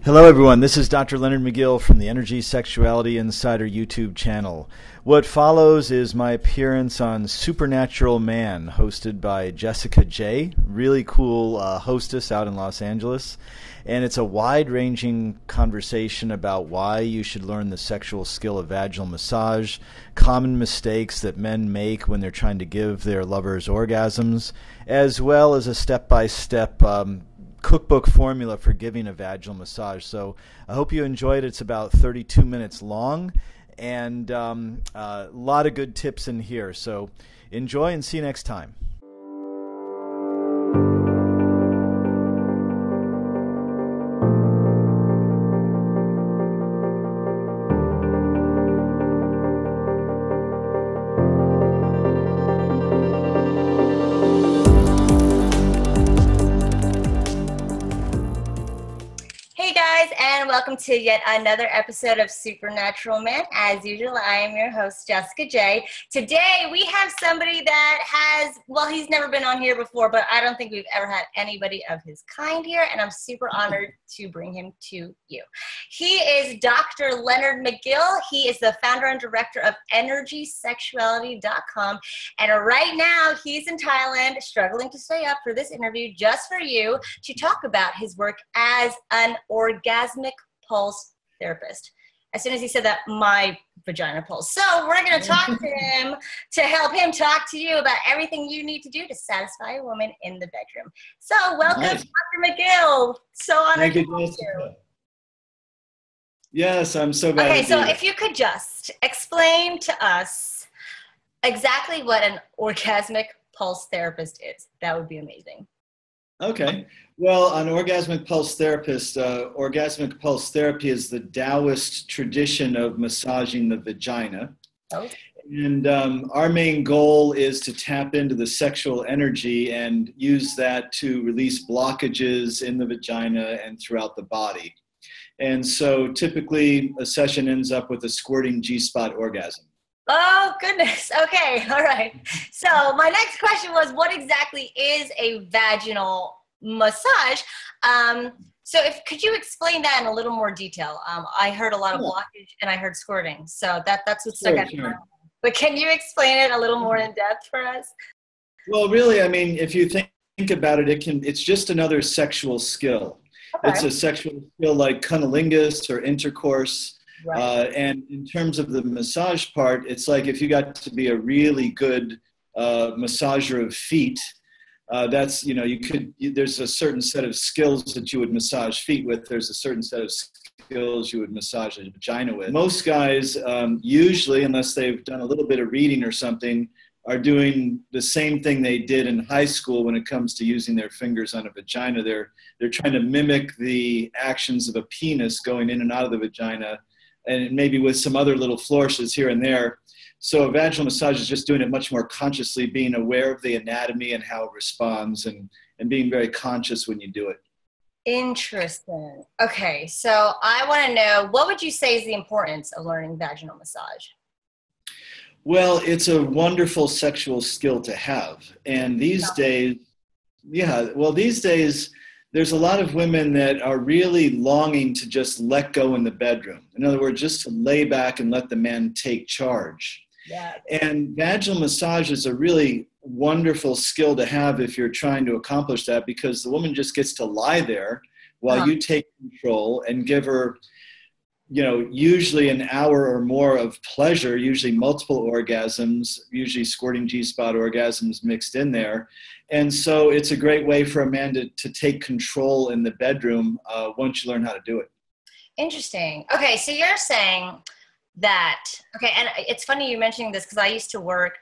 Hello everyone, this is Dr. Leonard McGill from the Energy Sexuality Insider YouTube channel. What follows is my appearance on Supernatural Man, hosted by Jessica J, really cool hostess out in Los Angeles. And it's a wide-ranging conversation about why you should learn the sexual skill of vaginal massage, common mistakes that men make when they're trying to give their lovers orgasms, as well as a step-by-step cookbook formula for giving a vaginal massage. So I hope you enjoyed it. It's about 32 minutes long and a lot of good tips in here. So enjoy and see you next time. Welcome to yet another episode of Supernatural Man. As usual, I am your host, Jessica J. Today, we have somebody that has, well, he's never been on here before, but I don't think we've ever had anybody of his kind here, and I'm super honored to bring him to you. He is Dr. Leonard McGill. He is the founder and director of EnergySexuality.com, and right now, he's in Thailand, struggling to stay up for this interview just for you to talk about his work as an orgasmic pulse therapist. As soon as he said that, my vagina pulse. So we're going to talk to him to help him talk to you about everything you need to do to satisfy a woman in the bedroom. So welcome, nice. Dr. McGill. So honored to meet you. Yes, I'm so glad. Okay, so if you could just explain to us exactly what an orgasmic pulse therapist is, that would be amazing. Okay. Well, an orgasmic pulse therapist, orgasmic pulse therapy is the Taoist tradition of massaging the vagina. Oh. And our main goal is to tap into the sexual energy and use that to release blockages in the vagina and throughout the body. And so typically a session ends up with a squirting G-spot orgasm. Oh, goodness. Okay. All right. So my next question was, what exactly is a vaginal massage? Could you explain that in a little more detail? I heard a lot of blockage and I heard squirting. So that's what stuck out. Sure. But can you explain it a little more in depth for us? Well, really, I mean, if you think about it, it's just another sexual skill. Okay. It's a sexual skill like cunnilingus or intercourse. Right. And in terms of the massage part, it's like if you got to be a really good massager of feet, that's, you know, there's a certain set of skills that you would massage feet with. There's a certain set of skills you would massage a vagina with. Most guys, usually, unless they've done a little bit of reading or something, are doing the same thing they did in high school when it comes to using their fingers on a vagina. They're trying to mimic the actions of a penis going in and out of the vagina, and maybe with some other little flourishes here and there. So a vaginal massage is just doing it much more consciously, being aware of the anatomy and how it responds, and being very conscious when you do it. Interesting. Okay, so I want to know, what would you say is the importance of learning vaginal massage? Well, it's a wonderful sexual skill to have. And these days, there's a lot of women that are really longing to just let go in the bedroom. In other words, just to lay back and let the man take charge. Yeah. And vaginal massage is a really wonderful skill to have if you're trying to accomplish that, because the woman just gets to lie there while you take control and give her, you know, usually an hour or more of pleasure, usually multiple orgasms, usually squirting G-spot orgasms mixed in there. And so it's a great way for a man to take control in the bedroom once you learn how to do it. Interesting. Okay, so you're saying that, okay, and it's funny you mentioning this because I used to work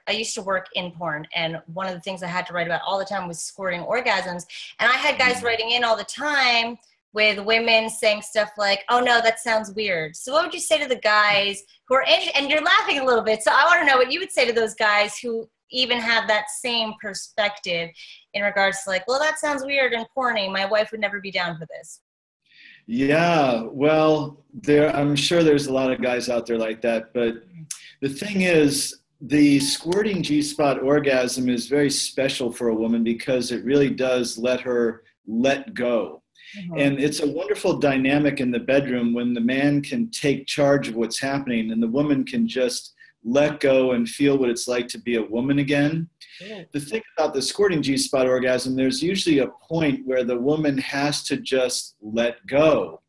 in porn, and one of the things I had to write about all the time was squirting orgasms, and I had guys writing in all the time with women saying stuff like, oh no, that sounds weird. So what would you say to the guys who are and you're laughing a little bit, so I want to know what you would say to those guys who even have that same perspective in regards to like, well, that sounds weird and porny. My wife would never be down for this. Yeah, well, I'm sure there's a lot of guys out there like that. But the thing is, the squirting G-spot orgasm is very special for a woman because it really does let her let go. And it's a wonderful dynamic in the bedroom when the man can take charge of what's happening and the woman can just let go and feel what it's like to be a woman again. The thing about the squirting G-spot orgasm, there's usually a point where the woman has to just let go.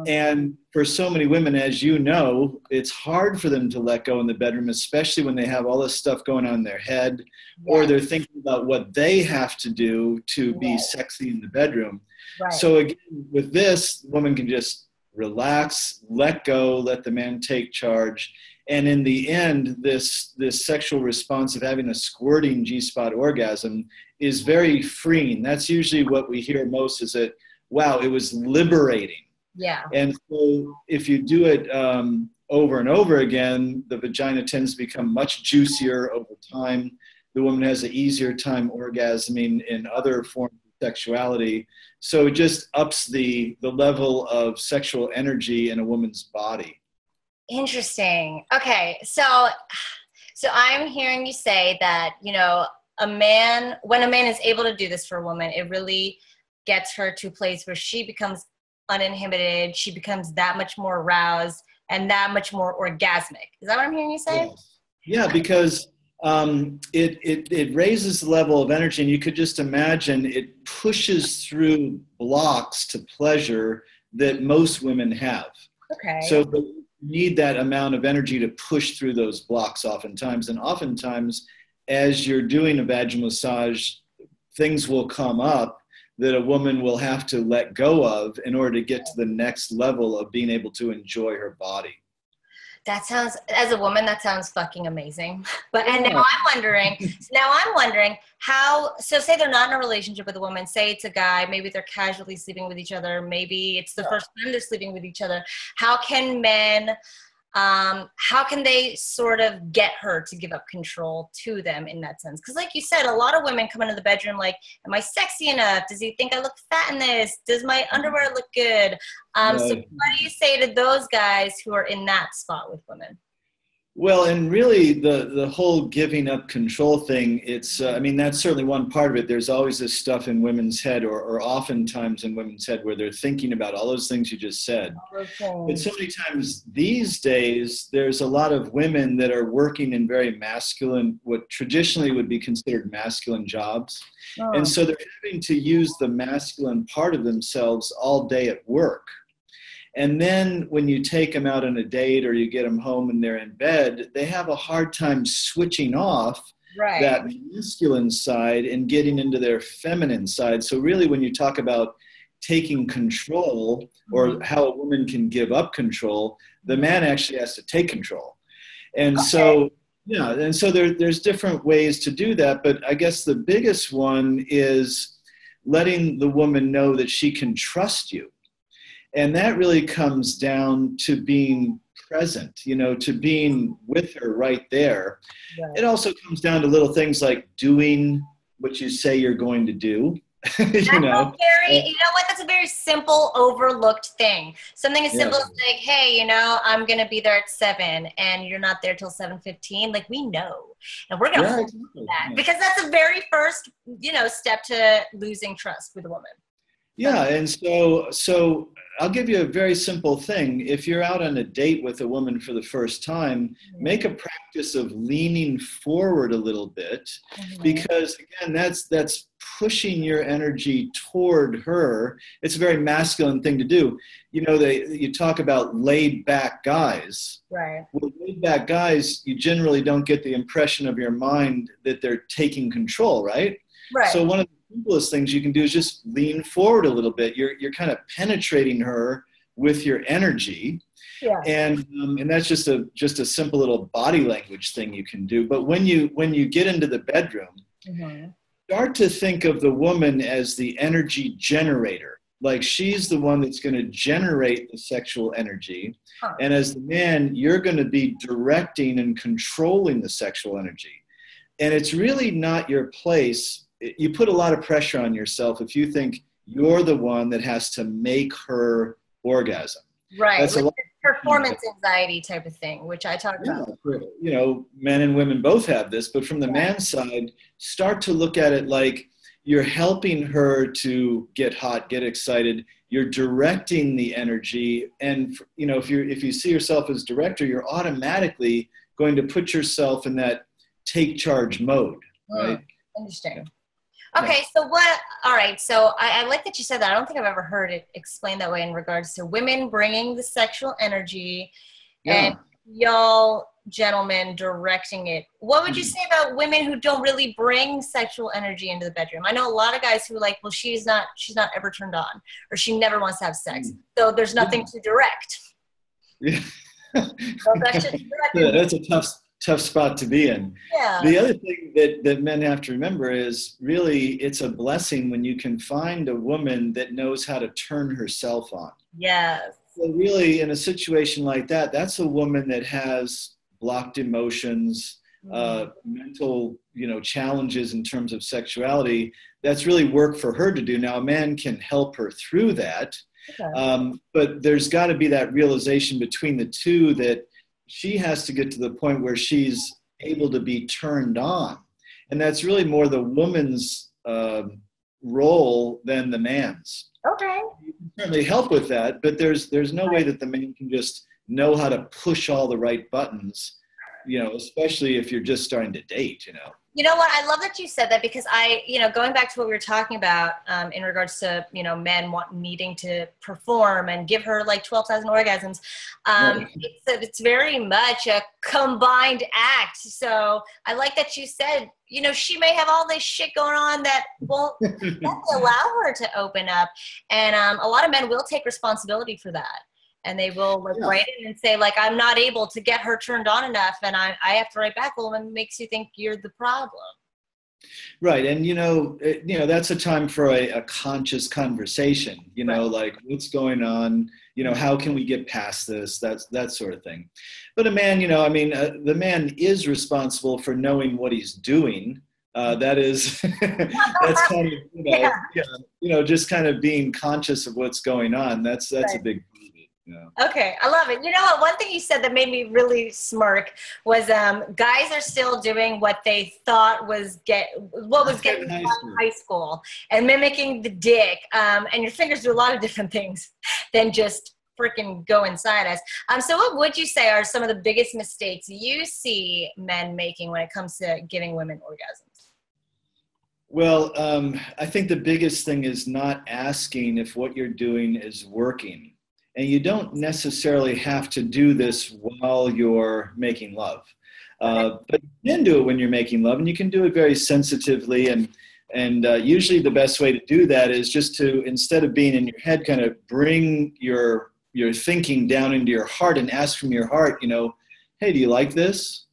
And for so many women, as you know, it's hard for them to let go in the bedroom, especially when they have all this stuff going on in their head, or they're thinking about what they have to do to be sexy in the bedroom. So again, with this, the woman can just relax, let go, let the man take charge. And in the end, this sexual response of having a squirting G-spot orgasm is very freeing. That's usually what we hear most, is that, wow, it was liberating. Yeah. And so if you do it over and over again, the vagina tends to become much juicier over time. The woman has an easier time orgasming in other forms of sexuality. So it just ups the level of sexual energy in a woman's body. Interesting. Okay. So I'm hearing you say that, you know, when a man is able to do this for a woman, it really gets her to a place where she becomes uninhibited. She becomes that much more aroused and that much more orgasmic. Is that what I'm hearing you say? Yeah, because it raises the level of energy, and you could just imagine it pushes through blocks to pleasure that most women have. Okay. So you need that amount of energy to push through those blocks oftentimes. And oftentimes, as you're doing a vaginal massage, things will come up that a woman will have to let go of in order to get to the next level of being able to enjoy her body. That sounds, as a woman, that sounds fucking amazing. And now I'm wondering how, so say they're not in a relationship with a woman, say it's a guy, maybe they're casually sleeping with each other, maybe it's the first time they're sleeping with each other. How can men, how can they sort of get her to give up control to them in that sense? Because like you said, a lot of women come into the bedroom like, am I sexy enough? Does he think I look fat in this? Does my underwear look good? So what do you say to those guys who are in that spot with women? Well, and really the whole giving up control thing, it's, I mean, that's certainly one part of it. There's always this stuff in women's head, or oftentimes in women's head, where they're thinking about all those things you just said. But so many times these days, there's a lot of women that are working in very masculine, what traditionally would be considered masculine jobs. And so they're having to use the masculine part of themselves all day at work. And then when you take them out on a date or you get them home and they're in bed, they have a hard time switching off that masculine side and getting into their feminine side. So really, when you talk about taking control or how a woman can give up control, the man actually has to take control. And so, yeah, and so there's different ways to do that. But I guess the biggest one is letting the woman know that she can trust you. And that really comes down to being present, you know, to being with her right there. It also comes down to little things like doing what you say you're going to do. You know what? That's a very simple, overlooked thing. Something as simple as like, hey, you know, I'm going to be there at 7 and you're not there till 7:15. Like, we know. And we're going to hold that because that's the very first, you know, step to losing trust with a woman. Yeah, and so I'll give you a very simple thing. If you're out on a date with a woman for the first time, make a practice of leaning forward a little bit, because again, that's pushing your energy toward her. It's a very masculine thing to do. You know, you talk about laid back guys. Right. Well, laid back guys, you generally don't get the impression of your mind that they're taking control, right? Right. So one of the simplest things you can do is just lean forward a little bit. You're kind of penetrating her with your energy. Yeah. And that's just a simple little body language thing you can do. But when you get into the bedroom, start to think of the woman as the energy generator. Like, she's the one that's going to generate the sexual energy. And as the man, you're going to be directing and controlling the sexual energy. And it's really not your place. You put a lot of pressure on yourself if you think you're the one that has to make her orgasm. Right. That's a performance anxiety type of thing, which I talk about. You know, men and women both have this, but from the man's side, start to look at it like you're helping her to get hot, get excited, you're directing the energy. And, you know, if you see yourself as director, you're automatically going to put yourself in that take charge mode, right? Interesting. Okay, so all right, so I like that you said that. I don't think I've ever heard it explained that way in regards to women bringing the sexual energy and y'all gentlemen directing it. What would you say about women who don't really bring sexual energy into the bedroom? I know a lot of guys who are like, well, she's not ever turned on, or she never wants to have sex, so there's nothing to direct. Yeah. So that's a tough spot to be in. Yeah. The other thing that men have to remember is really it's a blessing when you can find a woman that knows how to turn herself on. Yes. So really in a situation like that, that's a woman that has blocked emotions, mental, challenges in terms of sexuality. That's really work for her to do. Now a man can help her through that. Okay. But there's got to be that realization between the two that she has to get to the point where she's able to be turned on. And that's really more the woman's role than the man's. Okay. You can certainly help with that, but there's no way that the man can just know how to push all the right buttons, especially if you're just starting to date, You know what? I love that you said that, because going back to what we were talking about in regards to, men needing to perform and give her like 12,000 orgasms. It's very much a combined act. So I like that you said, she may have all this shit going on that won't allow her to open up. And a lot of men will take responsibility for that. And they will write in and say, like, I'm not able to get her turned on enough. And I have to write back, well, it makes you think you're the problem. Right. And, that's a time for a conscious conversation, like what's going on, how can we get past this? That sort of thing. But a man, the man is responsible for knowing what he's doing. That is, that's kind of, just kind of being conscious of what's going on. That's right. A big Okay, I love it. You know what? One thing you said that made me really smirk was guys are still doing what they thought was getting in high school and mimicking the dick. And your fingers do a lot of different things than just freaking go inside us. So what would you say are some of the biggest mistakes you see men making when it comes to giving women orgasms? Well, I think the biggest thing is not asking if what you're doing is working. And you don't necessarily have to do this while you're making love. But you can do it when you're making love, and you can do it very sensitively. And usually the best way to do that is just to, instead of being in your head, kind of bring your thinking down into your heart and ask from your heart, hey, do you like this?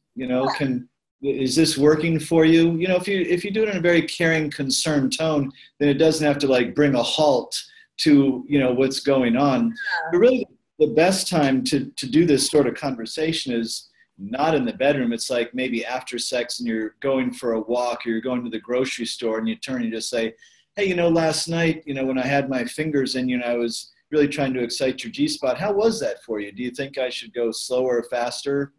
Is this working for you? If you do it in a very caring, concerned tone, then it doesn't have to like bring a halt to what's going on. But really the best time to do this sort of conversation is not in the bedroom. It's like maybe after sex and you're going for a walk, or you're going to the grocery store, and you turn and you just say, hey, last night, when I had my fingers in you and I was really trying to excite your G-spot, how was that for you? Do you think I should go slower or faster?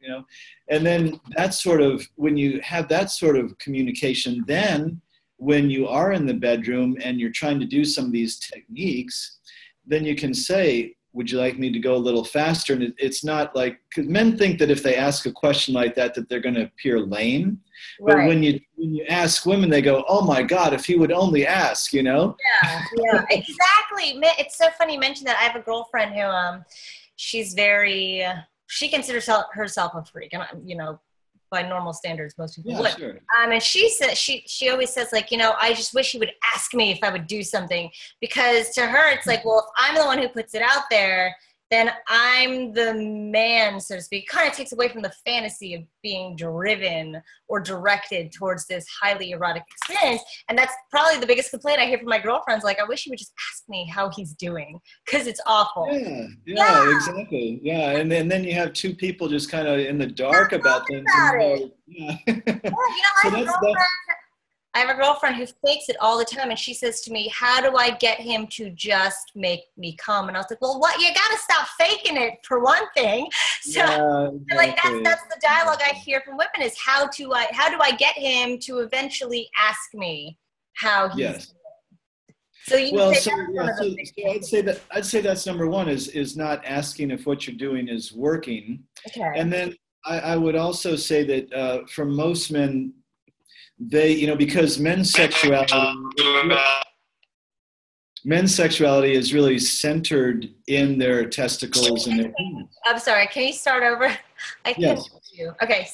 And then that's sort of, when you have that sort of communication, then when you are in the bedroom and you're trying to do some of these techniques, then you can say, would you like me to go a little faster? And it's not like, because men think that if they ask a question like that they're going to appear lame. Right. But when you ask women, they go, oh my God, if he would only ask, Yeah, exactly. It's so funny you mentioned that. I have a girlfriend who, she's she considers herself a freak. And, by normal standards, most people would. Sure. And she says, she always says, like, I just wish he would ask me if I would do something, because to her it's like, well, if I'm the one who puts it out there, then I'm the man, so to speak. It kind of takes away from the fantasy of being driven or directed towards this highly erotic experience. And that's probably the biggest complaint I hear from my girlfriends. Like, I wish he would just ask me how he's doing, because it's awful. Yeah, exactly. Yeah, and then you have two people just kind of in the dark about things. I have a girlfriend who fakes it all the time, and she says to me, how do I get him to just make me come? And I was like, well, what? You got to stop faking it, for one thing. So exactly. Like that's the dialogue I hear from women is, how do I get him to eventually ask me how he's doing? So you Well, say so, that's yeah, one of so, the big so I'd say that's number one is not asking if what you're doing is working. Okay. And then I would also say that for most men, they, because men's sexuality is really centered in their testicles and their penis. I'm sorry. Can you start over? I can't Yes. hear you. Okay.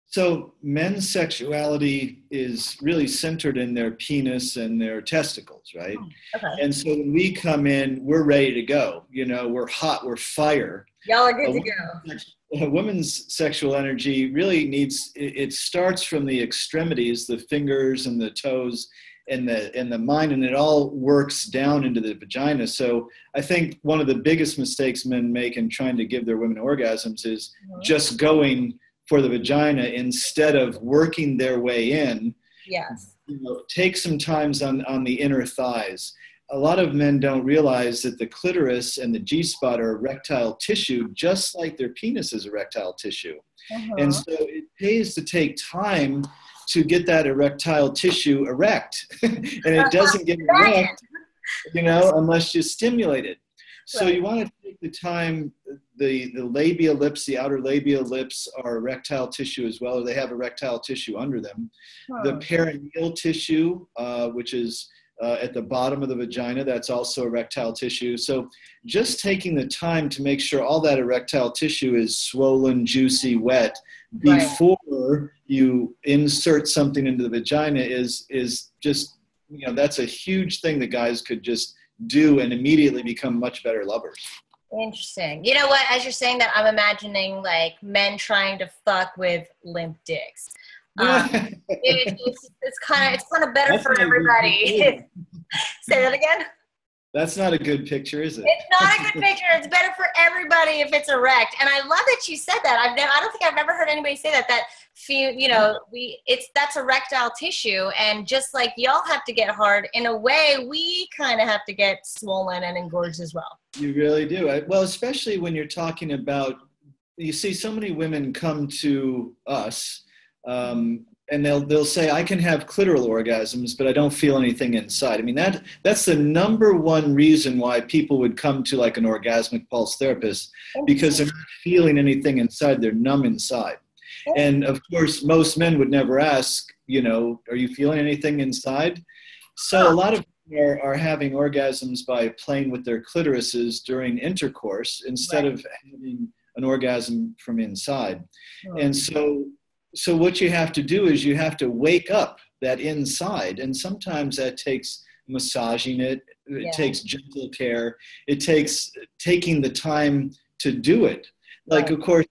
So men's sexuality is really centered in their penis and their testicles, right? Okay. And so when we come in, we're ready to go. We're hot, we're fire. Y'all are good to go. A woman's sexual energy really it starts from the extremities, the fingers and the toes and the mind, and it all works down into the vagina. So I think one of the biggest mistakes men make in trying to give their women orgasms is just going for the vagina instead of working their way in. Yes. Take some times on the inner thighs. A lot of men don't realize that the clitoris and the G-spot are erectile tissue, just like their penis is erectile tissue. And so it pays to take time to get that erectile tissue erect. And it doesn't get erect, unless you stimulate it. So you want to take the time. The labia lips, the outer labia lips are erectile tissue as well, or they have erectile tissue under them. The perineal tissue, which is at the bottom of the vagina, that's also erectile tissue. So just taking the time to make sure all that erectile tissue is swollen, juicy, wet before you insert something into the vagina is just, that's a huge thing that guys could just do and immediately become much better lovers. Interesting. You know what? As you're saying that, I'm imagining like men trying to fuck with limp dicks. It's kind of better That's for everybody. Say that again. That's not a good picture, is it? It's not a good picture. It's better for everybody if it's erect. And I love that you said that. I don't think I've ever heard anybody say that. That's erectile tissue, and just like y'all have to get hard, in a way, we kind of have to get swollen and engorged as well. You really do. Well, especially when you're talking about, you see so many women come to us, and they'll say, I can have clitoral orgasms, but I don't feel anything inside. I mean, that's the number one reason why people would come to like an orgasmic pulse therapist, because they're not feeling anything inside. They're numb inside. And of course, most men would never ask, are you feeling anything inside? So a lot of them are having orgasms by playing with their clitorises during intercourse instead of having an orgasm from inside. And so what you have to do is you have to wake up that inside. And sometimes that takes massaging it. It takes gentle care. It takes taking the time to do it. Like, of course,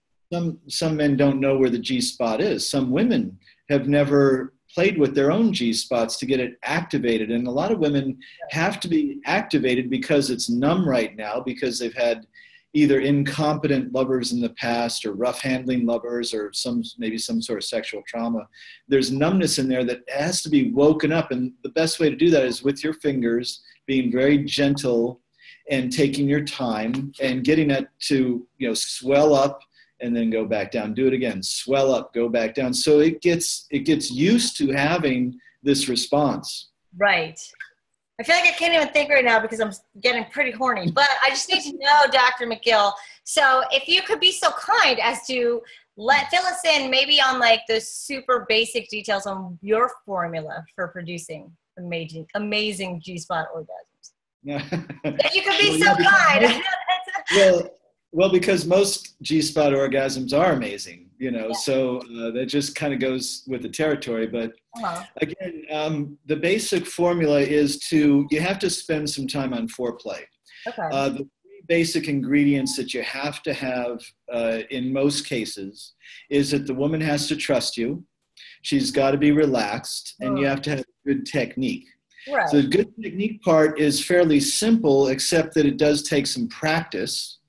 some men don't know where the G-spot is. Some women have never played with their own G-spots to get it activated. And a lot of women have to be activated because it's numb right now, because they've had either incompetent lovers in the past or rough handling lovers or maybe some sort of sexual trauma. There's numbness in there that has to be woken up. And the best way to do that is with your fingers, being very gentle and taking your time and getting it to, swell up and then go back down. Do it again, swell up, go back down. So it gets used to having this response. Right. I feel like I can't even think right now because I'm getting pretty horny, but I just need to know, Dr. McGill. So if you could be so kind as to fill us in maybe on like the super basic details on your formula for producing amazing G-spot orgasms. If you could be so kind. Well, because most G-spot orgasms are amazing, so that just kind of goes with the territory. But again, the basic formula is you have to spend some time on foreplay. Okay. The three basic ingredients that you have to have in most cases is that the woman has to trust you. She's got to be relaxed, and you have to have good technique. Right. So the good technique part is fairly simple, except that it does take some practice.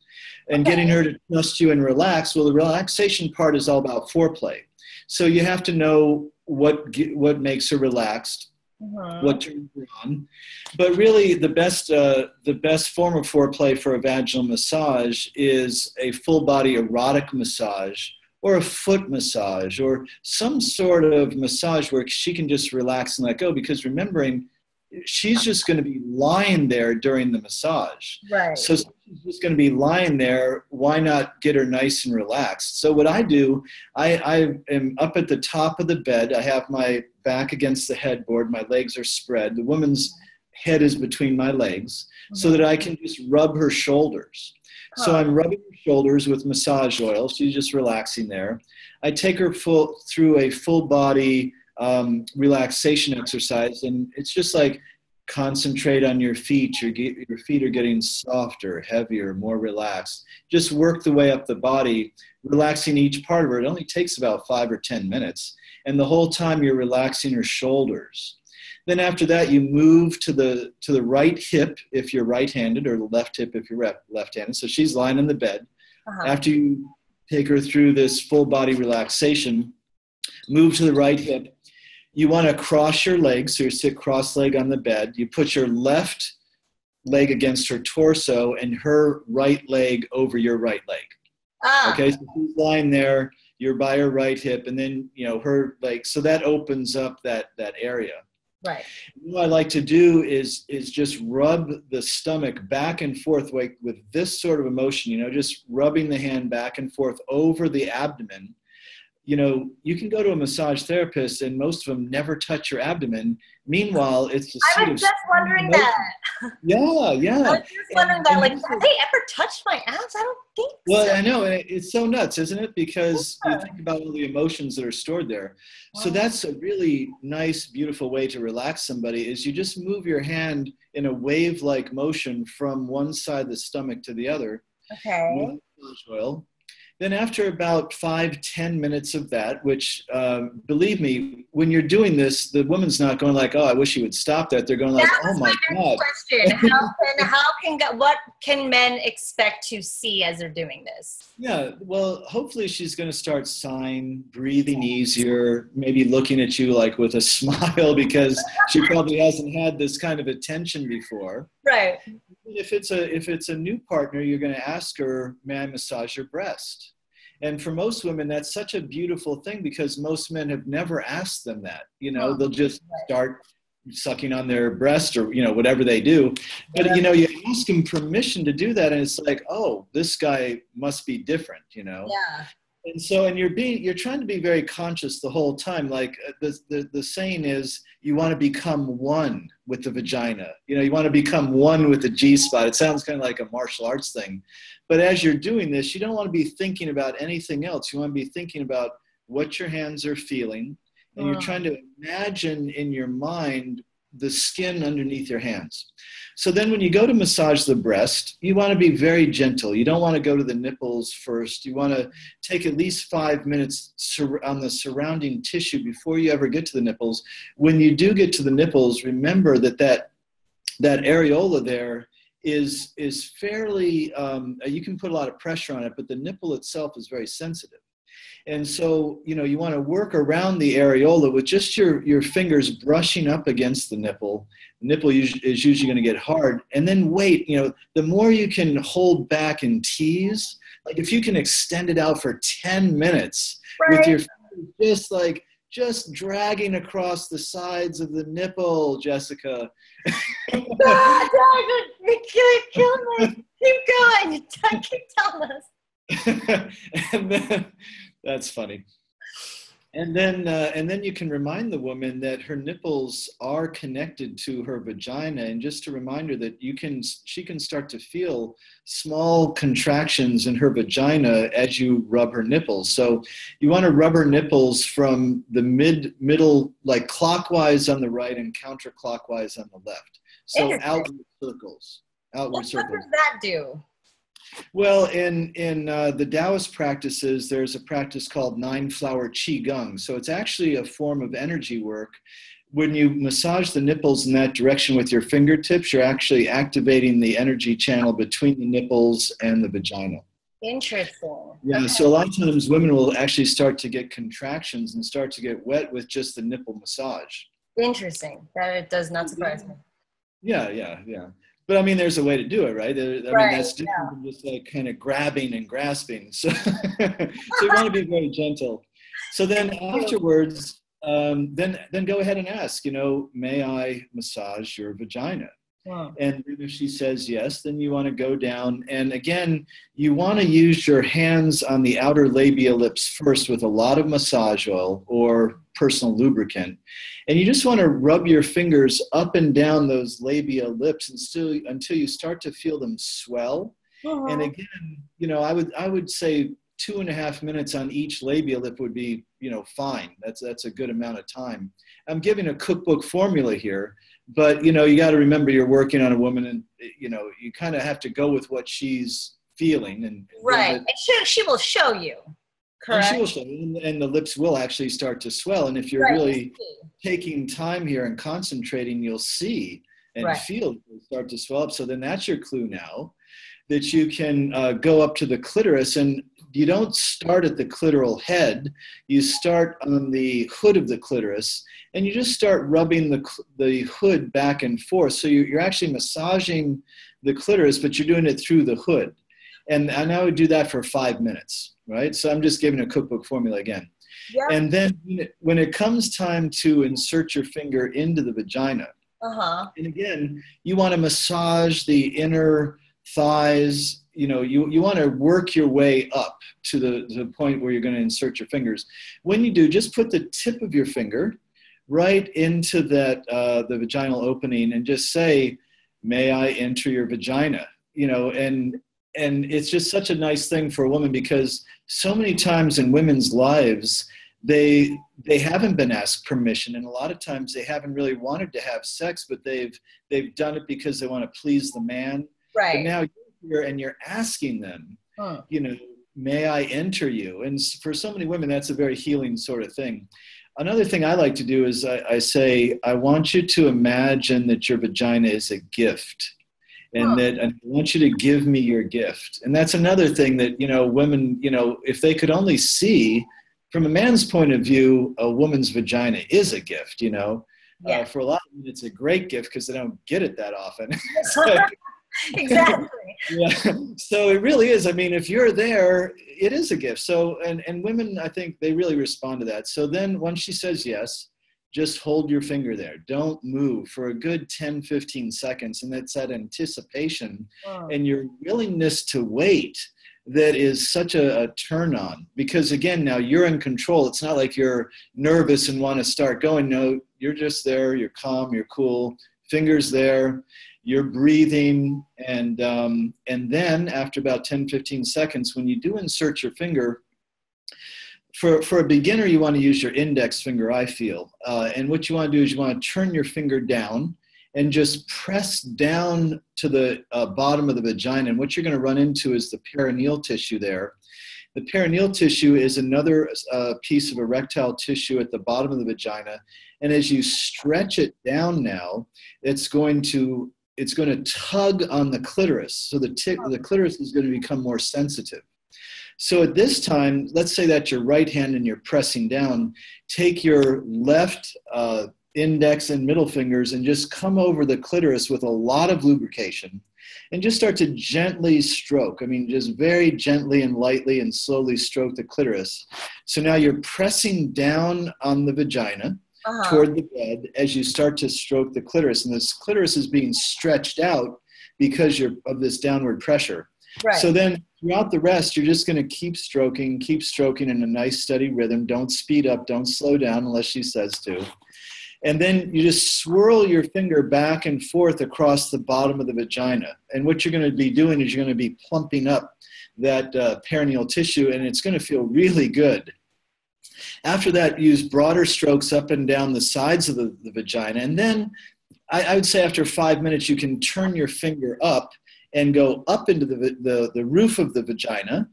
And getting her to trust you and relax. Well, the relaxation part is all about foreplay. So you have to know what makes her relaxed, what turns her on. But really, the best form of foreplay for a vaginal massage is a full body erotic massage, or a foot massage, or some sort of massage where she can just relax and let go. Because remembering, she's just going to be lying there during the massage. Right. So she's just going to be lying there. Why not get her nice and relaxed? So what I do, I am up at the top of the bed. I have my back against the headboard. My legs are spread. The woman's head is between my legs so that I can just rub her shoulders. So I'm rubbing her shoulders with massage oil. She's just relaxing there. I take her through a full body relaxation exercise, and it's just like concentrate on your feet. Your feet are getting softer, heavier, more relaxed. Just work the way up the body, relaxing each part of her. It only takes about 5 or 10 minutes, and the whole time you're relaxing her shoulders. Then after that, you move to the right hip if you're right-handed, or the left hip if you're left-handed. So she's lying in the bed. After you take her through this full body relaxation, move to the right hip. You want to cross your legs, so you sit cross-legged on the bed. You put your left leg against her torso and her right leg over your right leg. Okay, so she's lying there. You're by her right hip, and then her leg. So that opens up that area. Right. What I like to do is just rub the stomach back and forth with this sort of emotion, just rubbing the hand back and forth over the abdomen. You can go to a massage therapist and most of them never touch your abdomen. Meanwhile, it's the I was just wondering that. Yeah. I was just wondering that, like, have they ever touched my abs? I don't think so. Well, I know. It's so nuts, isn't it? Because you think about all the emotions that are stored there. So that's a really nice, beautiful way to relax somebody is you just move your hand in a wave-like motion from one side of the stomach to the other. Okay. With massage oil. Then after about 5-10 minutes of that, which believe me, when you're doing this, the woman's not going like, "Oh, I wish you would stop that." They're going like, "Oh my God." Question: what can men expect to see as they're doing this? Yeah, well, hopefully she's going to start sighing, breathing easier, maybe looking at you like with a smile because she probably hasn't had this kind of attention before. Right. If it's a new partner, you're going to ask her, "May I massage your breast?" And for most women, that's such a beautiful thing because most men have never asked them that. They'll just start sucking on their breast or whatever they do. But you ask them permission to do that, and it's like, oh, this guy must be different. Yeah. And so, and you're trying to be very conscious the whole time. Like the saying is, you want to become one with the vagina. You want to become one with the G-spot. It sounds kind of like a martial arts thing. But as you're doing this, you don't want to be thinking about anything else. You want to be thinking about what your hands are feeling. And you're trying to imagine in your mind the skin underneath your hands. So then when you go to massage the breast, you want to be very gentle. You don't want to go to the nipples first. You want to take at least 5 minutes on the surrounding tissue before you ever get to the nipples. When you do get to the nipples, remember that areola there is fairly, you can put a lot of pressure on it, but the nipple itself is very sensitive. And so, you want to work around the areola with just your fingers brushing up against the nipple. The nipple is usually going to get hard. And then wait, the more you can hold back and tease, like if you can extend it out for 10 minutes with your fingers just dragging across the sides of the nipple, Jessica. God, kill me. Keep going. Keep telling us. And then, that's funny. And then you can remind the woman that her nipples are connected to her vagina, and just to remind her that she can start to feel small contractions in her vagina as you rub her nipples. So you want to rub her nipples from the middle, like clockwise on the right and counterclockwise on the left. So outward circles. What does that do? Well, in the Taoist practices, there's a practice called 9-flower Qigong. So it's actually a form of energy work. When you massage the nipples in that direction with your fingertips, you're actually activating the energy channel between the nipples and the vagina. Interesting. Yeah, okay. So a lot of times women will actually start to get contractions and start to get wet with just the nipple massage. Interesting. That does not surprise me. Yeah. But I mean, there's a way to do it, right? I mean, that's different from just like kind of grabbing and grasping. So, so you want to be very gentle. So then afterwards, then go ahead and ask, may I massage your vagina? Wow. And if she says yes, then you want to go down. And again, you want to use your hands on the outer labia lips first with a lot of massage oil or personal lubricant. And you just want to rub your fingers up and down those labia lips until you start to feel them swell. Uh-huh. And again, I would say 2.5 minutes on each labia lip would be, fine. That's a good amount of time. I'm giving a cookbook formula here, but, you got to remember you're working on a woman, and, you kind of have to go with what she's feeling. And right. And she will show you. Correct. And she will show you, and the lips will actually start to swell. And if you're really taking time here and concentrating, you'll see and feel it start to swell up. So then that's your clue now that you can go up to the clitoris. And you don't start at the clitoral head. You start on the hood of the clitoris, and you just start rubbing the hood back and forth. So you're actually massaging the clitoris, but you're doing it through the hood. And I would do that for 5 minutes, right? So I'm just giving a cookbook formula again. Yep. And then when it comes time to insert your finger into the vagina, and again, you want to massage the inner thighs. You want to work your way up to the point where you're going to insert your fingers. When you do, just put the tip of your finger right into that the vaginal opening and just say, "May I enter your vagina?" And it's just such a nice thing for a woman, because so many times in women's lives, they haven't been asked permission, and a lot of times they haven't really wanted to have sex, but they've done it because they want to please the man. Right. But now you're here and you're asking them, may I enter you? And for so many women, that's a very healing sort of thing. Another thing I like to do is I say, I want you to imagine that your vagina is a gift. And that I want you to give me your gift. And that's another thing that, women, if they could only see from a man's point of view, a woman's vagina is a gift, For a lot of men, it's a great gift because they don't get it that often. Exactly. Yeah. So it really is. I mean, if you're there, it is a gift. So, and women, I think they really respond to that. So then once she says yes, just hold your finger there. Don't move for a good 10, 15 seconds. And that's that anticipation and your willingness to wait that is such a turn on. Because again, now you're in control. It's not like you're nervous and want to start going. No, you're just there. You're calm. You're cool. Fingers there. You're breathing. And then after about 10, 15 seconds, when you do insert your finger, for a beginner, you want to use your index finger, I feel. And what you want to do is you want to turn your finger down and just press down to the bottom of the vagina. And what you're going to run into is the perineal tissue there. The perineal tissue is another piece of erectile tissue at the bottom of the vagina. And as you stretch it down now, it's going to tug on the clitoris. So the clitoris is going to become more sensitive. So at this time, let's say that's your right hand and you're pressing down. Take your left index and middle fingers and just come over the clitoris with a lot of lubrication and just start to gently stroke. I mean, just very gently and lightly and slowly stroke the clitoris. So now you're pressing down on the vagina toward the bed as you start to stroke the clitoris. And this clitoris is being stretched out because of this downward pressure. Right. So then throughout the rest, you're just going to keep stroking in a nice steady rhythm. Don't speed up, don't slow down unless she says to. And then you just swirl your finger back and forth across the bottom of the vagina. And what you're going to be doing is you're going to be plumping up that perineal tissue, and it's going to feel really good. After that, use broader strokes up and down the sides of the vagina. And then I would say after 5 minutes, you can turn your finger up and go up into the roof of the vagina,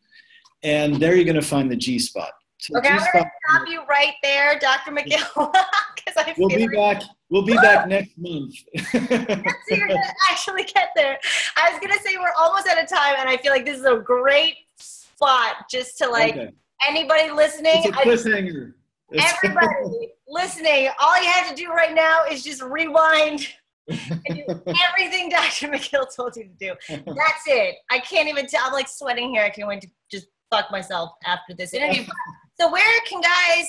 and there you're going to find the G-spot. So okay, I'm going to stop you right there, Dr. McGill, because we'll be back. We'll be back next month. So you're going to actually get there. I was going to say we're almost out of time, and I feel like this is a great spot just to anybody listening. It's a cliffhanger. Everybody listening, all you have to do right now is just rewind and do everything Dr. McGill told you to do. That's it. I can't even tell. I'm like sweating here. I can't wait to just fuck myself after this interview. So where can guys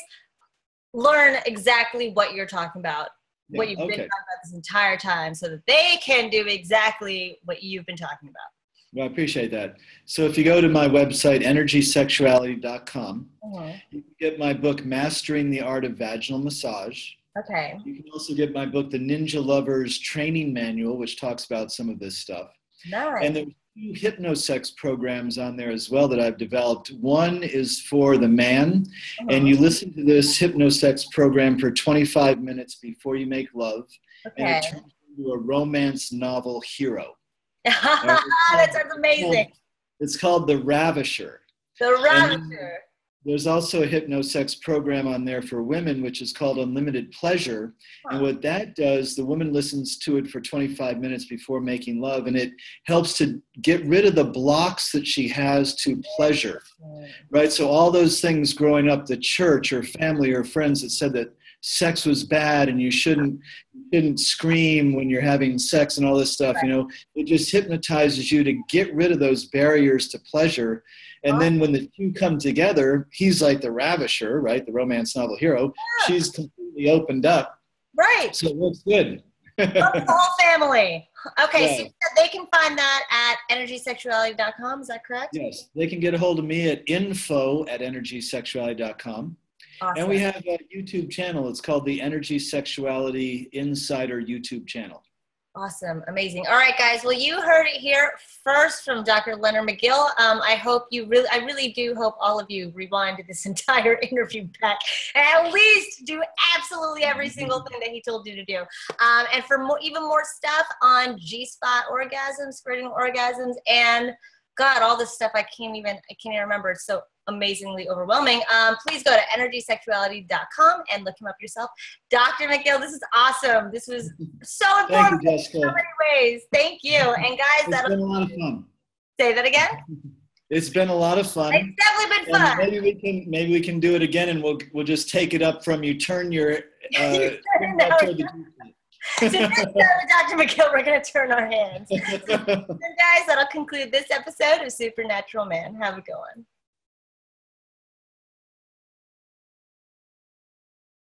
learn exactly what you're talking about, what you've been talking about this entire time, so that they can do exactly what you've been talking about. Well, I appreciate that. So if you go to my website, energysexuality.com, you can get my book, Mastering the Art of Vaginal Massage. Okay. You can also get my book, The Ninja Lover's Training Manual, which talks about some of this stuff. Nice. And there's 2 hypnosex programs on there as well that I've developed. One is for the man, and you listen to this hypnosex program for 25 minutes before you make love, and it turns into a romance novel hero. That sounds amazing. It's called The Ravisher. The Ravisher. There's also a hypnosex program on there for women, which is called Unlimited Pleasure. And what that does, the woman listens to it for 25 minutes before making love, and it helps to get rid of the blocks that she has to pleasure, right? So all those things growing up, the church or family or friends that said that sex was bad and you shouldn't scream when you're having sex and all this stuff, you know, it just hypnotizes you to get rid of those barriers to pleasure. And then when the 2 come together, he's like the ravisher, right? The romance novel hero. She's completely opened up. Right. So it looks good. The whole family. Okay, so they can find that at energysexuality.com. Is that correct? Yes. They can get a hold of me at info@energysexuality.com. Awesome. And we have a YouTube channel. It's called the Energy Sexuality Insider YouTube channel. Awesome. Amazing. All right, guys. Well, you heard it here first from Dr. Leonard McGill. I really do hope all of you rewind this entire interview back and at least do absolutely every single thing that he told you to do. And for even more stuff on G-spot orgasms, squirting orgasms, and God, all this stuff I can't even remember. It's so amazingly overwhelming. Please go to energysexuality.com and look him up yourself. Dr. McGill, this is awesome. This was so informative in so many ways. Thank you. And guys, it's been a lot of fun. Say that again. It's been a lot of fun. It's definitely been fun. Maybe we can do it again, and we'll just take it up from you. Turn your So this is Dr. McGill, we're going to turn our hands. So guys, that'll conclude this episode of Supernatural Man. Have a good one.